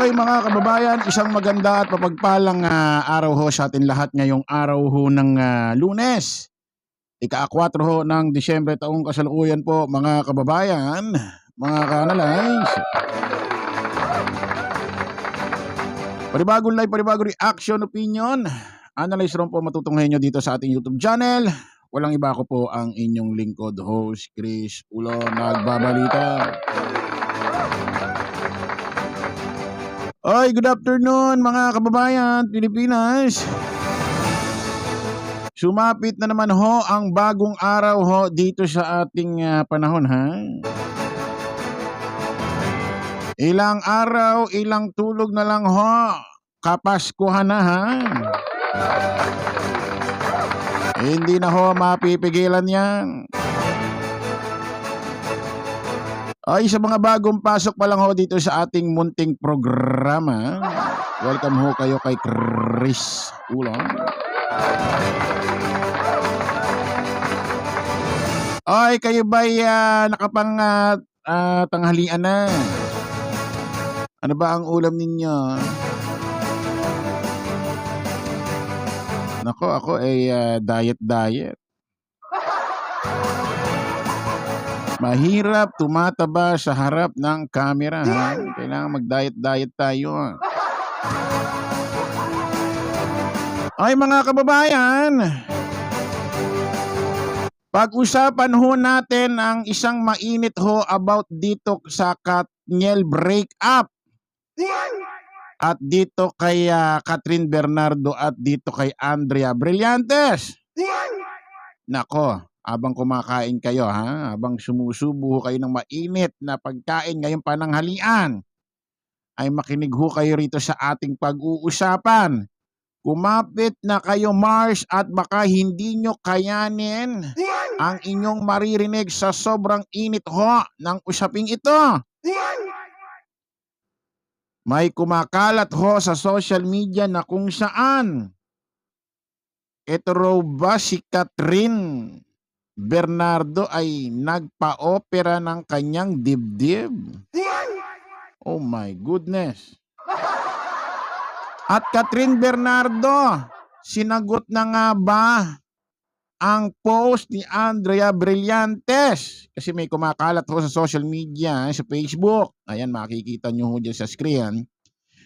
Oy mga kababayan, isang maganda at mapagpalang araw ho sa atin lahat ngayong araw ho ng Lunes. Ika-4 ho ng Disyembre taong kasalukuyan po mga kababayan, mga ka-analyze. Panibagong live, panibagong reaction, opinion. Analyze ron po matutunghayan nyo dito sa ating YouTube channel. Walang iba, ko po ang inyong lingkod host, Chris Ulo, nagbabalita. Oy, good afternoon mga kababayan, Pilipinas. Sumapit na naman ho ang bagong araw ho dito sa ating panahon, ha? Ilang araw, ilang tulog na lang ho. Kapaskuhan na, ha? Hindi na ho mapipigilan yan. Ay, sa mga bagong pasok pa lang ho dito sa ating munting programa, welcome ho kayo kay Chris Ulo. Ay, kayo ba'y nakapang tanghalian na? Ano ba ang ulam ninyo? Nako, ako ay diet. Mahirap tumataba sa harap ng camera, ha? Kailangan mag-diet tayo. Ay mga kababayan, pag-usapan ho natin ang isang mainit ho about dito sa Katniel breakup. At dito kay Catherine Bernardo at dito kay Andrea Brillantes. Nako, habang kumakain kayo, ha? Habang sumusubo kayo ng mainit na pagkain ngayong pananghalian, ay makinig ho kayo rito sa ating pag-uusapan. Kumapit na kayo, Mars, at baka hindi nyo kayanin ang inyong maririnig sa sobrang init ho ng usaping ito. May kumakalat ho sa social media na kung saan ito raw ba si Catherine Bernardo ay nagpa-opera ng kanyang dibdib. Oh my goodness. At Catherine Bernardo, sinagot na nga ba ang post ni Andrea Brillantes? Kasi may kumakalat ho sa social media, sa Facebook. Ayan, makikita nyo ho dyan sa screen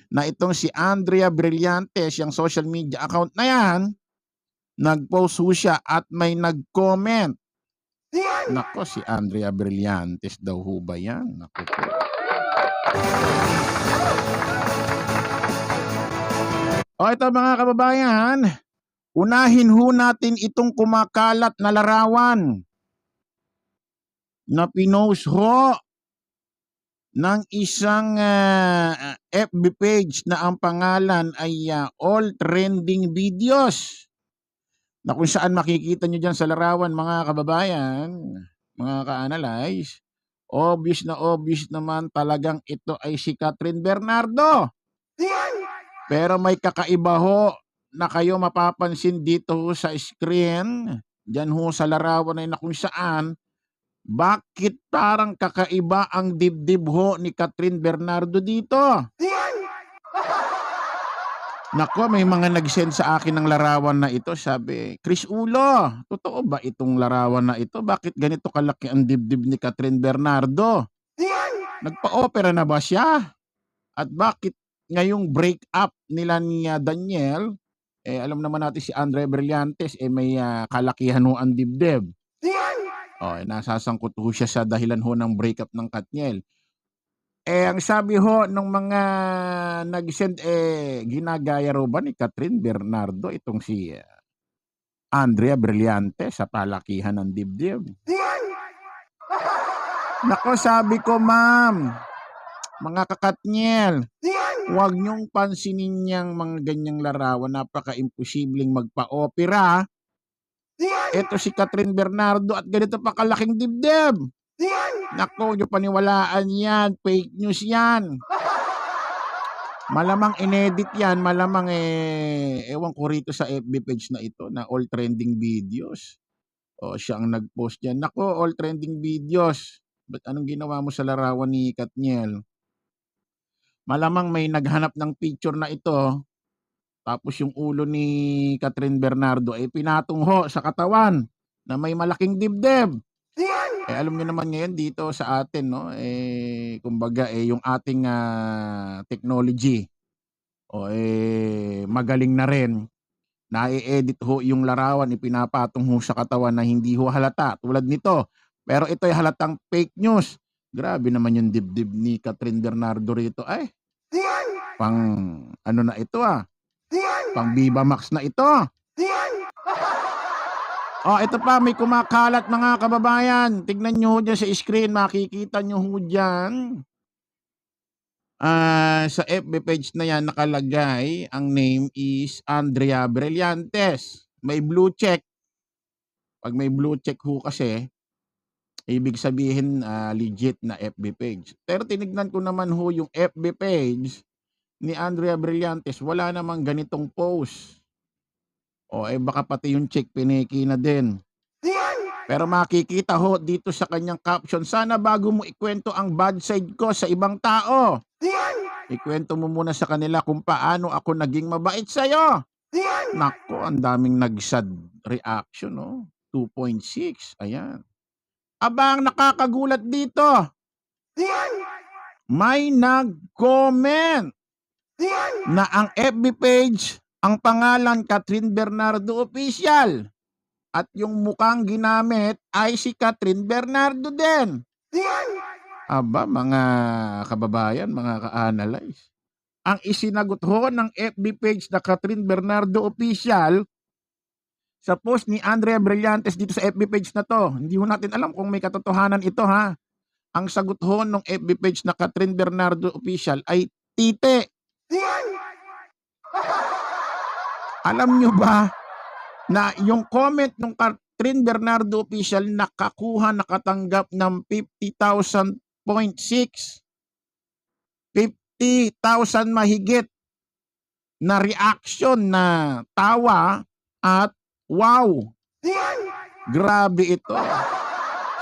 na itong si Andrea Brillantes, yung social media account na yan, nag-post ho siya at may nag-comment. Nako, si Andrea Brillantes daw ho ba yan? Nako po. O ito mga kababayan, unahin ho natin itong kumakalat na larawan na pinost ho ng isang FB page na ang pangalan ay All Trending Videos. Na kung saan makikita nyo dyan sa larawan mga kababayan, mga ka-analyze, obvious naman talagang ito ay si Catherine Bernardo. Pero may kakaiba ho na kayo mapapansin dito ho sa screen, dyan ho sa larawan na kung saan, bakit parang kakaiba ang dibdib ho ni Catherine Bernardo dito? Nako, may mga nag-send sa akin ng larawan na ito. Sabi, Chris Ulo, totoo ba itong larawan na ito? Bakit ganito kalaki ang dibdib ni Catherine Bernardo? Nagpa-opera na ba siya? At bakit ngayong break-up nila ni Daniel, alam naman natin si Andrea Brillantes, may kalakihan ho ang dibdib. Nasasangkot ho siya sa dahilan ho ng break-up ng Katniel. Ang sabi ho ng mga nag-send, ginagaya raw ba ni Catherine Bernardo itong si Andrea Brillante sa palakihan ng dibdib? Nako, sabi ko, ma'am, mga kakatniel, huwag niyong pansinin niyang mga ganyang larawan. Napaka-imposibleng magpa-opera. Ito si Catherine Bernardo at ganito pa kalaking dibdib. Nako, yung paniwalaan yan, fake news yan. Malamang inedit yan, malamang ewan ko rito sa FB page na ito na All Trending Videos. Siya ang nag-post yan. Nako, All Trending Videos. Ba't anong ginawa mo sa larawan ni Katniel? Malamang may naghanap ng picture na ito, tapos yung ulo ni Catherine Bernardo ay pinatong ho sa katawan na may malaking dibdib. Eh alam niyo naman ngayon dito sa atin, no, kumbaga yung ating technology magaling na rin. Nai-edit ho yung larawan, ipinapatong ho sa katawan na hindi ho halata tulad nito. Pero ito ay halatang fake news. Grabe naman yung dibdib ni Catherine Bernardo rito. Ay, pang ano na ito pang Viva Max na ito. Ito pa, may kumakalat mga kababayan. Tignan nyo ho dyan sa screen, makikita nyo ho dyan. Sa FB page na yan nakalagay, ang name is Andrea Brillantes. May blue check. Pag may blue check ho kasi, ibig sabihin legit na FB page. Pero tinignan ko naman ho yung FB page ni Andrea Brillantes, wala namang ganitong post. Baka pati yung check piniki na din. Pero makikita ho dito sa kanyang caption, sana bago mo ikwento ang bad side ko sa ibang tao, ikwento mo muna sa kanila kung paano ako naging mabait sa'yo. Nako, ang daming nag-sad reaction, 2.6. Ayan. Abang nakakagulat dito. May nag-comment na ang FB page, ang pangalan Catherine Bernardo Official. At yung mukhang ginamit ay si Catherine Bernardo din. Aba, mga kababayan, mga ka-analyze. Ang isinagot ho ng FB page na Catherine Bernardo Official sa post ni Andrea Brillantes dito sa FB page na to. Hindi ho natin alam kung may katotohanan ito ha. Ang sagot ho ng FB page na Catherine Bernardo Official ay tite. Alam nyo ba na yung comment ng Catherine Bernardo Official nakatanggap ng 50,000.6. 50,000 mahigit na reaction na tawa at wow. Grabe ito.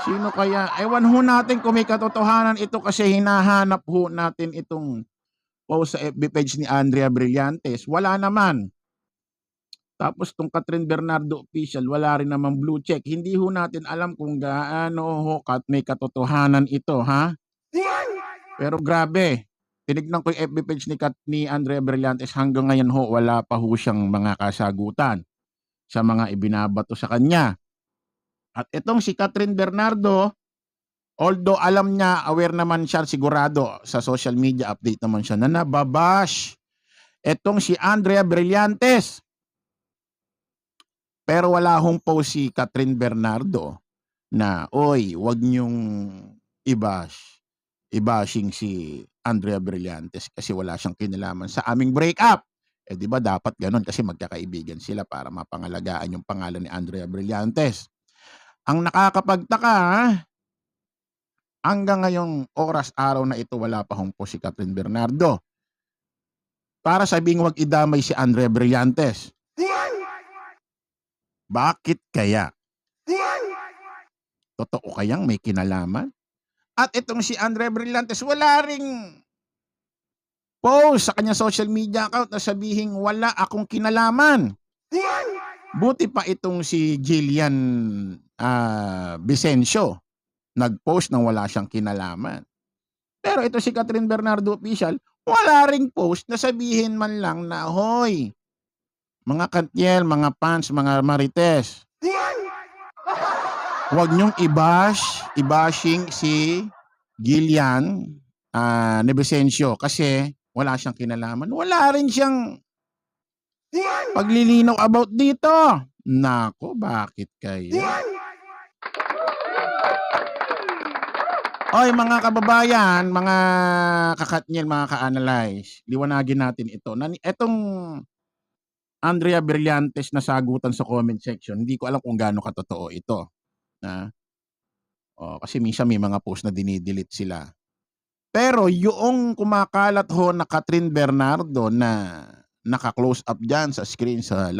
Sino kaya? Ewan ho natin kung may katotohanan ito kasi hinahanap ho natin itong post sa FB page ni Andrea Brillantes. Wala naman. Tapos tong Catherine Bernardo Official, wala rin naman blue check. Hindi ho natin alam kung gaano ho may katotohanan ito, ha? Pero grabe. Tinignan ko yung FB page ni Andrea Brillantes, hanggang ngayon ho, wala pa ho siyang mga kasagutan sa mga ibinabato sa kanya. At itong si Catherine Bernardo, although alam niya, aware naman siya, sigurado sa social media update naman siya na nababash itong si Andrea Brillantes. Pero wala hong post si Catherine Bernardo na, oy, wag niyong ibashing si Andrea Brillantes kasi wala siyang kinalaman sa aming breakup. Di ba dapat ganun kasi magkakaibigan sila para mapangalagaan yung pangalan ni Andrea Brillantes. Ang nakakapagtaka, hanggang ngayong oras-araw na ito wala pa hong post si Catherine Bernardo para sabing wag idamay si Andrea Brillantes. Bakit kaya? Totoo kayang may kinalaman? At itong si Andrea Brillantes, wala ring post sa kanyang social media account na sabihing wala akong kinalaman. Buti pa itong si Jillian Vicencio, nag-post nang wala siyang kinalaman. Pero ito si Catherine Bernardo Official, wala ring post na sabihin man lang na, hoy, mga Kantiel, mga fans, mga Marites, huwag niyong ibashing si Jillian Vicencio kasi wala siyang kinalaman. Wala rin siyang paglilinaw about dito. Nako, bakit kayo? Oy, mga kababayan, mga kakatnyel, mga ka-analyze, liwanagin natin ito. Etong Andrea Brillantes na sagutan sa comment section, hindi ko alam kung gaano katotoo ito. Kasi minsan may mga post na dinidelete sila. Pero yung kumakalat ho na Catherine Bernardo na naka-close up dyan sa screen sa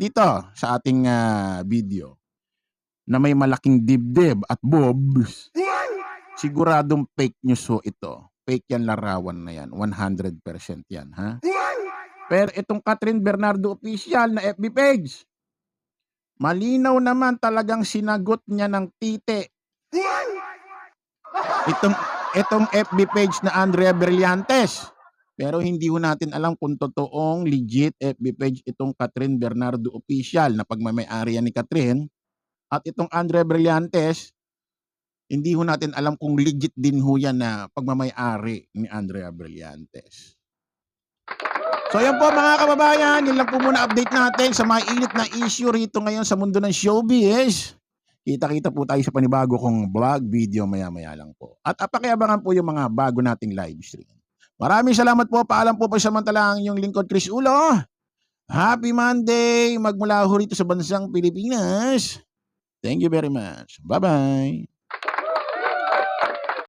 dito sa ating video na may malaking dibdib at boobs, siguradong fake news ho ito. fake yan larawan na yan. 100% yan, ha? Pero itong Catherine Bernardo official na FB page, malinaw naman talagang sinagot niya ng tite. Itong FB page na Andrea Brillantes. Pero hindi ho natin alam kung totoong legit FB page itong Catherine Bernardo official na pagmamay-ari ni Catherine. At itong Andrea Brillantes, hindi ho natin alam kung legit din ho yan na pagmamay-ari ni Andrea Brillantes. So yan po mga kababayan, yun lang po muna update natin sa mga init na issue rito ngayon sa mundo ng showbiz. Kita-kita po tayo sa panibago kong vlog video maya-maya lang po. At pakiabangan po yung mga bago nating live stream. Maraming salamat po. Paalam po samantala ang inyong lingkod Chris Ulo. Happy Monday! Magmula ho rito sa bansang Pilipinas. Thank you very much. Bye-bye!